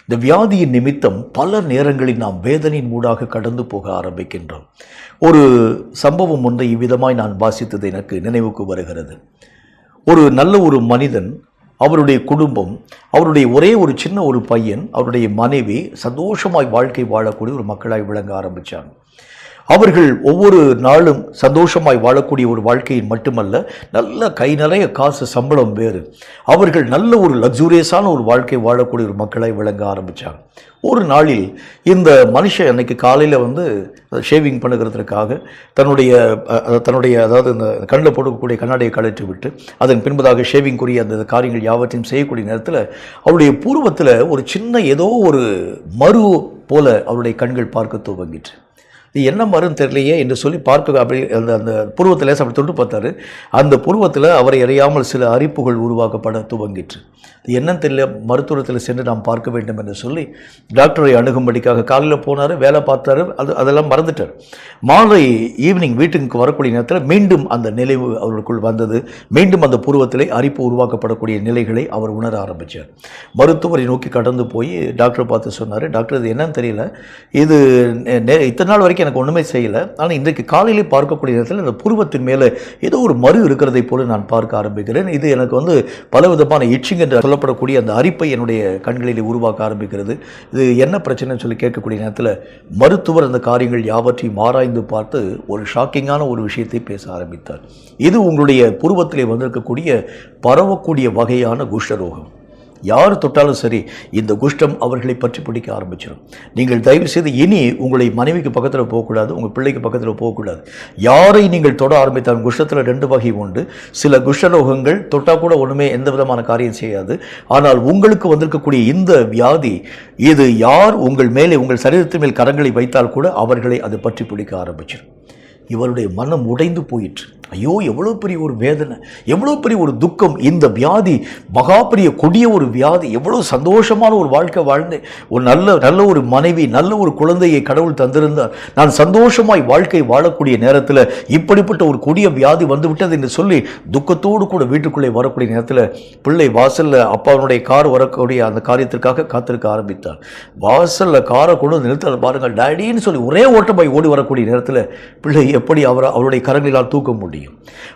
இந்த வியாதியின் நிமித்தம் பல நேரங்களில் நாம் வேதனையின் மூடாக கடந்து போக ஆரம்பிக்கின்றோம். ஒரு சம்பவம் ஒன்றை இவ்விதமாய் நான் வாசித்தது எனக்கு நினைவுக்கு வருகிறது. ஒரு நல்ல ஒரு மனிதன், அவருடைய குடும்பம், அவருடைய ஒரே ஒரு சின்ன ஒரு பையன், அவருடைய மனைவி சந்தோஷமாய் வாழ்க்கை வாழக்கூடிய ஒரு மக்களாய் விளங்க ஆரம்பித்தாங்க. அவர்கள் ஒவ்வொரு நாளும் சந்தோஷமாய் வாழக்கூடிய ஒரு வாழ்க்கையின் மட்டுமல்ல, நல்ல கை நிறைய காசு சம்பளம் வேறு, அவர்கள் நல்ல ஒரு லக்ஸூரியஸான ஒரு வாழ்க்கை வாழக்கூடிய ஒரு மக்களாய் விளங்க ஆரம்பித்தாங்க. ஒரு நாளில் இந்த மனுஷன் அன்னைக்கு காலையில் ஷேவிங் பண்ணுகிறதுக்காக தன்னுடைய அதாவது இந்த கண்ணில் போடக்கூடிய கண்ணாடியை கழற்றி விட்டு அதன் பின்பதாக ஷேவிங்குரிய அந்த காரியங்கள் யாவற்றையும் செய்யக்கூடிய நேரத்தில் அவருடைய பூர்வத்தில் ஒரு சின்ன ஏதோ ஒரு மறு போல அவருடைய கண்கள் பார்க்க துவங்கிற்று. இது என்ன மருன்னு தெரியலையே என்று சொல்லி பார்க்க அப்படி அந்த புருவத்தில் அப்படி தொட்டு பார்த்தாரு. அந்த புருவத்தில் அவரை அறியாமல் சில அரிப்புகள் உருவாக்கப்பட துவங்கிற்று. இது என்னன்னு தெரியல, மருத்துவத்தில் சென்று நாம் பார்க்க வேண்டும் என்று சொல்லி டாக்டரை அணுகும்படிக்காக காலையில் போனார், வேலை பார்த்தாரு, அதெல்லாம் மறந்துட்டார். மாலை ஈவினிங் வீட்டுக்கு வரக்கூடிய நேரத்தில் மீண்டும் அந்த நிலைவு அவருக்குள் வந்தது. மீண்டும் அந்த புருவத்திலே அரிப்பு உருவாக்கப்படக்கூடிய நிலைகளை அவர் உணர ஆரம்பித்தார். மருத்துவரை நோக்கி கடந்து போய் டாக்டரை பார்த்து சொன்னார், டாக்டர் இது என்னன்னு தெரியல, இது இத்தனை நாள் வரைக்கும் எனக்கு ஒன்றுமே செய்யலை, ஆனால் இன்றைக்கு காலையிலே பார்க்கக்கூடிய நேரத்தில் இந்த புருவத்தின் மேலே ஏதோ ஒரு மறு இருக்கிறதை போல நான் பார்க்க ஆரம்பிக்கிறேன். இது எனக்கு பலவிதமான இச்சிங் என்று சொல்லப்படக்கூடிய அந்த அரிப்பை என்னுடைய கண்களில் உருவாக்க ஆரம்பிக்கிறது. இது என்ன பிரச்சனைன்னு சொல்லி கேட்கக்கூடிய நேரத்தில் மருத்துவர் அந்த காரியங்கள் யாவற்றையும் ஆராய்ந்து பார்த்து ஒரு ஷாக்கிங்கான ஒரு விஷயத்தை பேச ஆரம்பித்தார். இது உங்களுடைய புருவத்திலே வந்திருக்கக்கூடிய பரவக்கூடிய வகையான குஷ்டரோகம். யார் தொட்டாலும் சரி இந்த குஷ்டம் அவர்களை பற்றி பிடிக்க ஆரம்பிச்சிடும். நீங்கள் தயவு செய்து இனி உங்களை மனைவிக்கு பக்கத்தில் போகக்கூடாது, உங்கள் பிள்ளைக்கு பக்கத்தில் போகக்கூடாது. யாரை நீங்கள் தொட ஆரம்பித்தாலும் குஷ்டத்தில் 2 வகை உண்டு. சில குஷ்டரோகங்கள் தொட்டால் கூட ஒன்றுமே எந்த விதமான காரியம் செய்யாது. ஆனால் உங்களுக்கு வந்திருக்கக்கூடிய இந்த வியாதி, இது யார் உங்கள் மேலே உங்கள் சரீரத்தின் மேல் கரங்களை வைத்தால் கூட அவர்களை அது பற்றி பிடிக்க ஆரம்பிச்சிடும். இவருடைய மனம் உடைந்து போயிற்று. ஐயோ, எவ்வளோ பெரிய ஒரு வேதனை, எவ்வளோ பெரிய ஒரு துக்கம். இந்த வியாதி மகா பெரிய கொடிய ஒரு வியாதி. எவ்வளோ சந்தோஷமான ஒரு வாழ்க்கை வாழ்ந்தேன், ஒரு நல்ல ஒரு மனைவி, நல்ல ஒரு குழந்தையை கடவுள் தந்திருந்தார், நான் சந்தோஷமாய் வாழ்க்கை வாழக்கூடிய நேரத்தில் இப்படிப்பட்ட ஒரு கொடிய வியாதி வந்துவிட்டது என்று சொல்லி துக்கத்தோடு கூட வீட்டுக்குள்ளே வரக்கூடிய நேரத்தில் பிள்ளை வாசலில் அப்பாவுடைய கார் வரக்கூடிய அந்த காரியத்திற்காக காத்திருக்க ஆரம்பித்தார். வாசலில் காரை கொண்டு வந்து நிறுத்த பாருங்கள் டேடின்னு சொல்லி ஒரே ஓட்டமாய் ஓடி வரக்கூடிய நேரத்தில் பிள்ளை எப்படி அவருடைய கரங்களால் தூக்க முடியும்?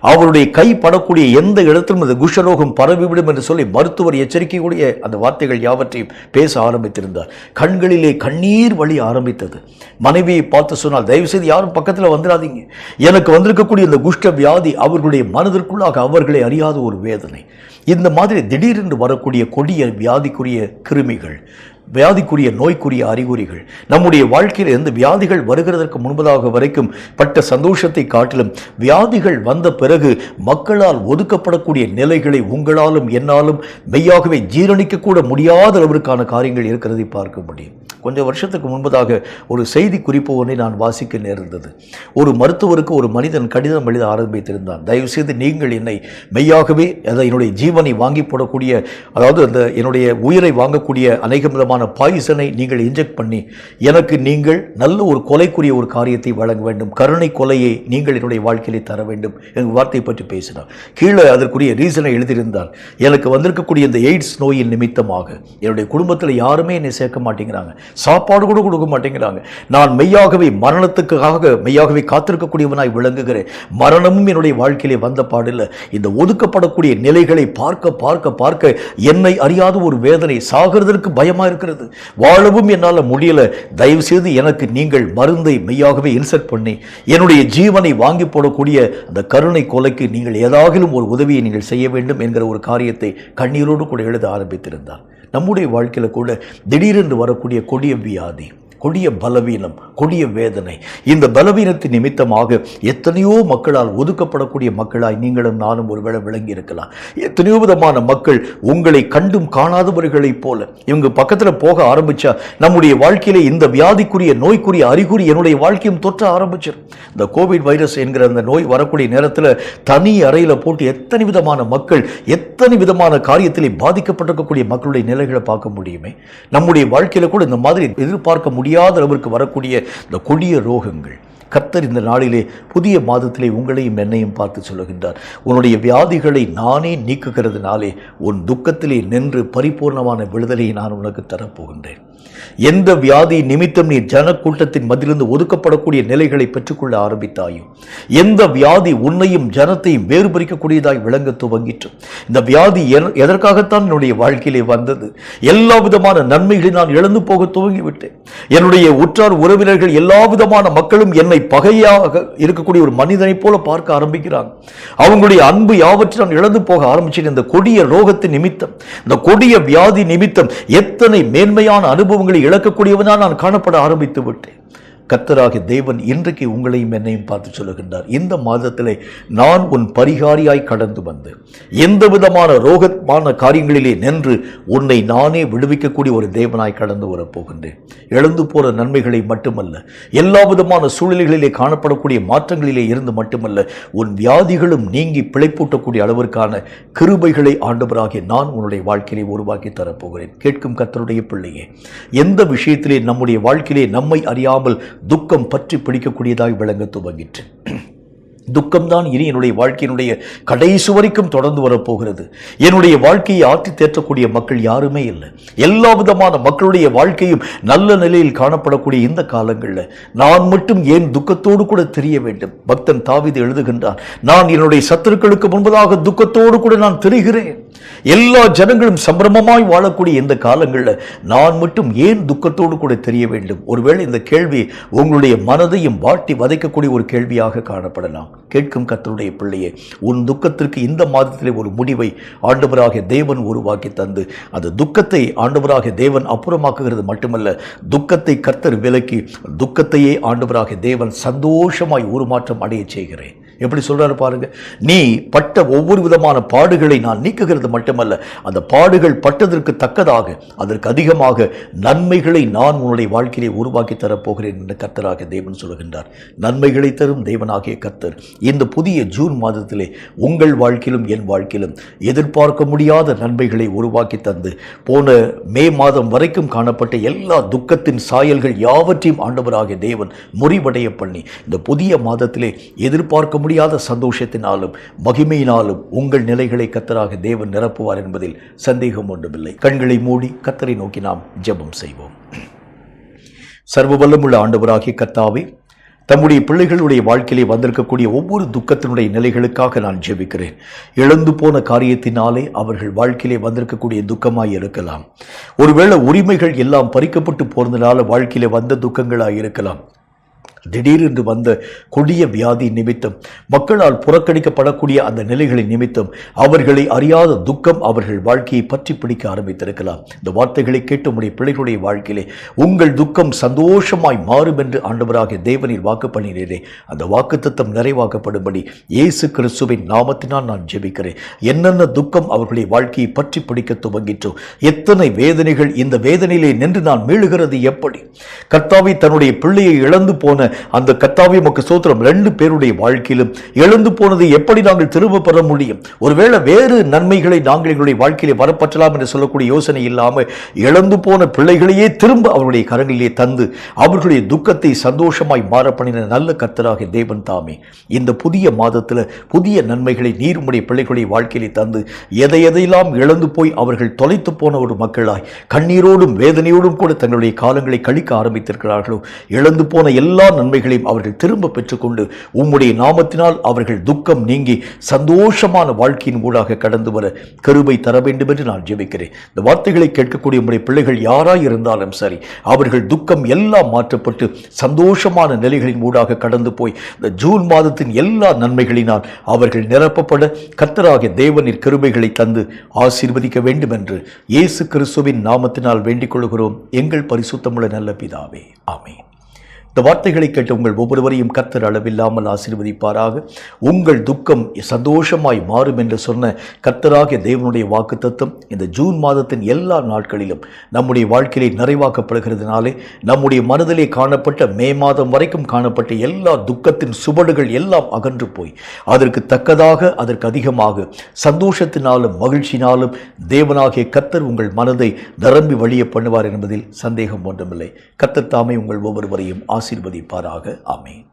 அவருடைய கை படக்கூடிய எந்த இடத்திலும் இந்த குஷ்டரோகம் பரவிவிடும் என்று சொல்லி மருத்துவர் எச்சரிக்கையுடைய அந்த வார்த்தைகள் யாவற்றையும் பேச ஆரம்பித்திருந்தார். கண்களிலே கண்ணீர் வழி ஆரம்பித்தது. மனைவியை பார்த்து சொன்னால், தயவு செய்து யாரும் பக்கத்தில் வந்துடாதீங்க, எனக்கு வந்திருக்கக்கூடிய இந்த குஷ்ட வியாதி அவர்களுடைய மனதிற்குள்ளாக அவர்களை அறியாத ஒரு வேதனை. இந்த மாதிரி திடீரென்று வரக்கூடிய கொடிய வியாதிக்குரிய கிருமிகள் வியாதிக்குரிய நோய்க்குரிய அறிகுறிகள். நம்முடைய வாழ்க்கையில் எந்த வியாதிகள் வருகிறதற்கு முன்பதாக வரைக்கும் பட்ட சந்தோஷத்தை காட்டிலும் வியாதிகள் வந்த பிறகு மக்களால் ஒதுக்கப்படக்கூடிய நிலைகளை உங்களாலும் என்னாலும் மெய்யாகவே ஜீரணிக்கக்கூட முடியாத அளவிற்கான காரியங்கள் இருக்கிறதை பார்க்க முடியும். கொஞ்சம் வருஷத்துக்கு முன்பதாக ஒரு செய்தி குறிப்பு ஒன்றை நான் வாசிக்க நேர்ந்தது. ஒரு மருத்துவருக்கு ஒரு மனிதன் கடிதம் எழுத ஆரம்பித்திருந்தான். தயவுசெய்து நீங்கள் என்னை மெய்யாகவே என்னுடைய ஜீவனை வாங்கி போடக்கூடிய, அதாவது அந்த என்னுடைய உயிரை வாங்கக்கூடிய அநேக விதமான பாய்சனை நீங்கள் இன்ஜெக்ட் பண்ணி எனக்கு நீங்கள் நல்ல ஒரு கொலைக்குரிய ஒரு காரியத்தை வழங்க வேண்டும், கருணை கொலையை நீங்கள் என்னுடைய வாழ்க்கையிலே தர வேண்டும் எங்கள் வார்த்தை பற்றி பேசினார். கீழே அதற்குரிய ரீசனை எழுதியிருந்தார். எனக்கு வந்திருக்கக்கூடிய இந்த எய்ட்ஸ் நோயின் நிமித்தமாக என்னுடைய குடும்பத்தில் யாருமே என்னை சேர்க்க மாட்டேங்கிறாங்க, சாப்பாடு கூட கொடுக்க மாட்டேங்கிறாங்க, நான் மெய்யாகவே மரணத்துக்காக மெய்யாகவே காத்திருக்கக்கூடியவனாய் விளங்குகிறேன், மரணமும் என்னுடைய வாழ்க்கையிலே வந்த பாடில்லை, இந்த ஒதுக்கப்படக்கூடிய நிலைகளை பார்க்க பார்க்க பார்க்க என்னை அறியாத ஒரு வேதனை, சாகிறதற்கு பயமா இருக்கிறது, வாழவும் என்னால் முடியல, தயவு செய்து எனக்கு நீங்கள் மருந்தை மெய்யாகவே இன்செர்ட் பண்ணி என்னுடைய ஜீவனை வாங்கி போடக்கூடிய அந்த கருணை கொலைக்கு நீங்கள் ஏதாகிலும் ஒரு உதவியை நீங்கள் செய்ய வேண்டும் என்கிற ஒரு காரியத்தை கண்ணீரோடு கூட எழுத ஆரம்பித்திருந்தார். நம்முடைய வாழ்க்கையில் கூட திடீரென்று வரக்கூடிய கொடிய வியாதி, கொடிய பலவீனம், கொடிய வேதனை, இந்த பலவீனத்தின் நிமித்தமாக எத்தனையோ மக்களால் ஒதுக்கப்படக்கூடிய மக்களாய் நீங்களும் நானும் ஒருவேளை விளங்கி இருக்கலாம். எத்தனையோ விதமான மக்கள் உங்களை கண்டும் காணாதவர்களைப் போல இவங்க பக்கத்தில் போக ஆரம்பிச்சா நம்முடைய வாழ்க்கையிலே இந்த வியாதிக்குரிய நோய்க்குரிய அறிகுறி என்னுடைய வாழ்க்கையும் தொற்ற ஆரம்பிச்சிடும். இந்த கோவிட் வைரஸ் என்கிற அந்த நோய் வரக்கூடிய நேரத்தில் தனி அறையில் போட்டு எத்தனை விதமான மக்கள் எத்தனை விதமான காரியத்திலே பாதிக்கப்பட்டிருக்கக்கூடிய மக்களுடைய நிலைகளை பார்க்க முடியுமே. நம்முடைய வாழ்க்கையில் கூட இந்த மாதிரி எதிர்பார்க்க முடியாத அளவிற்கு வரக்கூடிய இந்த கொடிய ரோகங்கள், கர்த்தர் இந்த நாளிலே புதிய மாதத்திலே உங்களையும் என்னையும் பார்த்து சொல்லுகின்றார், உன்னுடைய வியாதிகளை நானே நீக்குகிறதுனாலே உன் துக்கத்திலே நின்று பரிபூர்ணமான விடுதலையை நான் உனக்கு தரப்போகின்றேன். எந்த வியாதி நிமித்தம் நீ ஜனக்கூட்டத்தின் மத்தியிலிருந்து ஒதுக்கப்படக்கூடிய நிலைகளை பெற்றுக்கொள்ள ஆரம்பித்தாயோ, எந்த வியாதி உன்னையும் ஜனத்தையும் வேறுபறிக்கக்கூடியதாய் விளங்க துவங்கிற்று, இந்த வியாதி எதற்காகத்தான் என்னுடைய வாழ்க்கையிலே வந்தது, எல்லா விதமான நன்மைகளை நான் இழந்து போக துவங்கிவிட்டேன், என்னுடைய உற்றார் உறவினர்கள் எல்லா விதமான மக்களும் என்னை பகையாக இருக்கக்கூடிய ஒரு மனிதனை போல பார்க்க ஆரம்பிக்கிறாங்க, அவங்களுடைய அன்பு யாவற்றை நான் இழந்து போக ஆரம்பிச்சேன். இந்த கொடிய ரோகத்தின் நிமித்தம், இந்த கொடிய வியாதி நிமித்தம் எத்தனை மேன்மையான அனுபவங்களை இழக்கக்கூடியவனா நான் காணப்பட ஆரம்பித்து விட்டேன். கர்த்தராகிய தேவன் இன்றைக்கு உங்களையும் என்னையும் பார்த்து சொல்லுகின்றார், இந்த மாதத்திலே நான் உன் பரிகாரியாய் கடந்து வந்து எந்த விதமான ரோகமான காரியங்களிலே நின்று உன்னை நானே விடுவிக்கக்கூடிய ஒரு தேவனாய் கடந்து வரப்போகின்றேன். இழந்து போற நன்மைகளை மட்டுமல்ல, எல்லா விதமான சூழ்நிலைகளிலே காணப்படக்கூடிய மாற்றங்களிலே இருந்து மட்டுமல்ல, உன் வியாதிகளும் நீங்கி பிழைப்பூட்டக்கூடிய அளவிற்கான கிருபைகளை ஆண்டவராகிய நான் உன்னுடைய வாழ்க்கையிலே உருவாக்கி தரப்போகிறேன். கேட்கும் கர்த்தருடைய பிள்ளையே, எந்த விஷயத்திலே நம்முடைய வாழ்க்கையிலே நம்மை அறியாமல் துக்கம் பற்றி பிடிக்கக்கூடியதாய் விளங்க துவங்கிற்று. துக்கம்தான் இனி என்னுடைய வாழ்க்கையினுடைய கடைசி வரைக்கும் தொடர்ந்து வரப்போகிறது. என்னுடைய வாழ்க்கையை ஆற்றி தேற்றக்கூடிய மக்கள் யாருமே இல்லை. எல்லா விதமான மக்களுடைய வாழ்க்கையும் நல்ல நிலையில் காணப்படக்கூடிய இந்த காலங்களில் நான் மட்டும் ஏன் துக்கத்தோடு கூட தெரிய வேண்டும்? பக்தன் தாவீது எழுதுகின்றான், நான் என்னுடைய சத்துருக்களுக்கு முன்பதாக துக்கத்தோடு கூட நான் தெரிகிறேன். எல்லா ஜனங்களும் சம்பிரமமாய் வாழக்கூடிய இந்த காலங்களில் நான் மட்டும் ஏன் துக்கத்தோடு கூட தெரிய வேண்டும்? ஒருவேளை இந்த கேள்வி உங்களுடைய மனதையும் வாட்டி வதைக்கக்கூடிய ஒரு கேள்வியாக காணப்படலாம். கேட்கும் கர்த்தருடைய பிள்ளையே, உன் துக்கத்திற்கு இந்த மாதத்திலே ஒரு முடிவை ஆண்டவராகிய தேவன் உருவாக்கி தந்து அந்த துக்கத்தை ஆண்டவராகிய தேவன் அப்புறமாக்குகிறது மட்டுமல்ல, துக்கத்தை கர்த்தர் விலக்கி துக்கத்தையே ஆண்டவராகிய தேவன் சந்தோஷமாய் உருமாற்றம் அடைய செய்கிறேன். எப்படி சொல்றாரு பாருங்க, நீ பட்ட ஒவ்வொரு விதமான பாடுகளை நான் நீக்குகிறது மட்டுமல்ல, அந்த பாடுகள் பட்டதற்கு தக்கதாக அதற்கு அதிகமாக நன்மைகளை நான் உன்னுடைய வாழ்க்கையிலே உருவாக்கி தரப்போகிறேன் என்று கர்த்தராகிய தேவன் சொல்கின்றார். நன்மைகளை தரும் தேவனாகிய கர்த்தர் இந்த புதிய ஜூன் மாதத்திலே உங்கள் வாழ்க்கையிலும் என் வாழ்க்கையிலும் எதிர்பார்க்க முடியாத நன்மைகளை உருவாக்கி தந்து போன மே மாதம் வரைக்கும் காணப்பட்ட எல்லா துக்கத்தின் சாயல்கள் யாவற்றையும் ஆண்டவராகிய தேவன் முறிவடைய பண்ணி இந்த புதிய மாதத்திலே எதிர்பார்க்க முடியாத சந்தோஷத்தினாலும் மகிமையினாலும் உங்கள் நிலைகளை கர்த்தராகிய தேவன் நிரப்புவார் என்பதில் சந்தேகம் ஒன்றுமில்லை. கண்களை மூடி கர்த்தரை நோக்கி நாம் ஜெபம் செய்வோம். சர்வ வல்லமுள்ள ஆண்டவராகிய கர்த்தாவே, தம்முடைய பிள்ளைகளுடைய வாழ்க்கையிலே வந்திருக்கக்கூடிய ஒவ்வொரு துக்கத்தினுடைய நிலைகளுக்காக நான் ஜெபிக்கிறேன். இழந்து போன காரியத்தினாலே அவர்கள் வாழ்க்கையிலே வந்திருக்கக்கூடிய துக்கமாய் இருக்கலாம். ஒருவேளை உரிமைகள் எல்லாம் பறிக்கப்பட்டு போனதுனால வாழ்க்கையிலே வந்த துக்கங்களாய் இருக்கலாம். திடீரென்று வந்த கொடிய வியாதி நிமித்தம், மக்களால் புறக்கணிக்கப்படக்கூடிய அந்த நிலைகளின் நிமித்தம் அவர்களை அறியாத துக்கம் அவர்கள் வாழ்க்கையை பற்றி பிடிக்க ஆரம்பித்திருக்கலாம். இந்த வார்த்தைகளை கேட்டு உடைய பிள்ளைகளுடைய வாழ்க்கையிலே உங்கள் துக்கம் சந்தோஷமாய் மாறும் என்று ஆண்டவராகிய தேவனில் வாக்கு பண்ணினேனே, அந்த வாக்குத்தத்தம் நிறைவாக்கப்படும்படி இயேசு கிறிஸ்துவின் நாமத்தினால் நான் ஜெபிக்கிறேன். என்னென்ன துக்கம் அவர்களுடைய வாழ்க்கையை பற்றி பிடிக்க துவங்கிற்றோ, எத்தனை வேதனைகள், இந்த வேதனையிலே நின்று நான் மீளுகிறது எப்படி? கர்த்தாவே, தன்னுடைய பிள்ளையை இழந்து போன அந்த கர்த்தாவே உமக்கு ஸ்தோத்திரம், 2 பேருடைய வாழ்க்கையிலும் இழந்து போனதை எப்படி நாங்கள் திரும்ப பெற முடியும்? ஒருவேளை வேறு நன்மைகளை நாங்கள் எங்களுடைய வாழ்க்கையிலே வரப்பற்றலாம் என்று சொல்லக்கூடிய யோசனை இல்லாமல் இழந்து போன பிள்ளைகளையே திரும்ப அவருடைய கரங்களிலே தந்து அவர்களுடைய துக்கத்தை சந்தோஷமாய் மாற பண்ணின நல்ல கர்த்தராகிய தேவன் தாமே இந்த புதிய மாதத்தில் புதிய நன்மைகளை நீருமுடைய பிள்ளைகளுடைய வாழ்க்கையிலே தந்து எதையெல்லாம் இழந்து போய் அவர்கள் தொலைத்து போன ஒரு மக்களாய் கண்ணீரோடும் வேதனையோடும் கூட தங்களுடைய காலங்களை கழிக்க ஆரம்பித்திருக்கிறார்களோ, இழந்து போன எல்லா நன்மைகளையும் அவர்கள் திரும்ப பெற்றுக்கொண்டு உம்முடைய நாமத்தினால் அவர்கள் துக்கம் நீங்கி சந்தோஷமான வாழ்க்கையின் ஊடாக கடந்து வர கிருபை தர வேண்டும் என்று நான் ஜெபிக்கிறேன். இந்த வார்த்தைகளை கேட்கக்கூடிய உம்முடைய பிள்ளைகள் யாராய் இருந்தாலும் சரி, அவர்கள் துக்கம் எல்லாம் மாற்றப்பட்டு சந்தோஷமான நிலைகளின் ஊடாக கடந்து போய் இந்த ஜூன் மாதத்தின் எல்லா நன்மைகளினால் அவர்கள் நிரப்பப்பட கர்த்தராகிய தேவனின் கிருபைகளை தந்து ஆசீர்வதிக்க வேண்டும் என்று இயேசு கிறிஸ்துவின் நாமத்தினால் வேண்டிக் கொள்கிறோம் எங்கள் பரிசுத்தமுள்ள நல்ல பிதாவே, ஆமென். இந்த வார்த்தைகளை கேட்டு உங்கள் ஒவ்வொருவரையும் கர்த்தர் அளவில்லாமல் ஆசீர்வதிப்பாராக. உங்கள் துக்கம் சந்தோஷமாய் மாறும் என்று சொன்ன கர்த்தராகிய தேவனுடைய வாக்குத்தத்தம் இந்த ஜூன் மாதத்தின் எல்லா நாட்களிலும் நம்முடைய வாழ்க்கையிலே நிறைவாக்கப்படுகிறதுனாலே நம்முடைய மனதிலே காணப்பட்ட மே மாதம் வரைக்கும் காணப்பட்ட எல்லா துக்கத்தின் சுவடுகள் எல்லாம் அகன்று போய் அதற்கு தக்கதாக, அதற்கு அதிகமாக சந்தோஷத்தினாலும் மகிழ்ச்சினாலும் தேவனாகிய கர்த்தர் உங்கள் மனதை நிரம்பி வழிய பண்ணுவார் என்பதில் சந்தேகம் ஒன்றுமில்லை. கர்த்தர் தாமே உங்கள் ஒவ்வொருவரையும் ஆசீர்வதிப்பாராக. ஆமென்.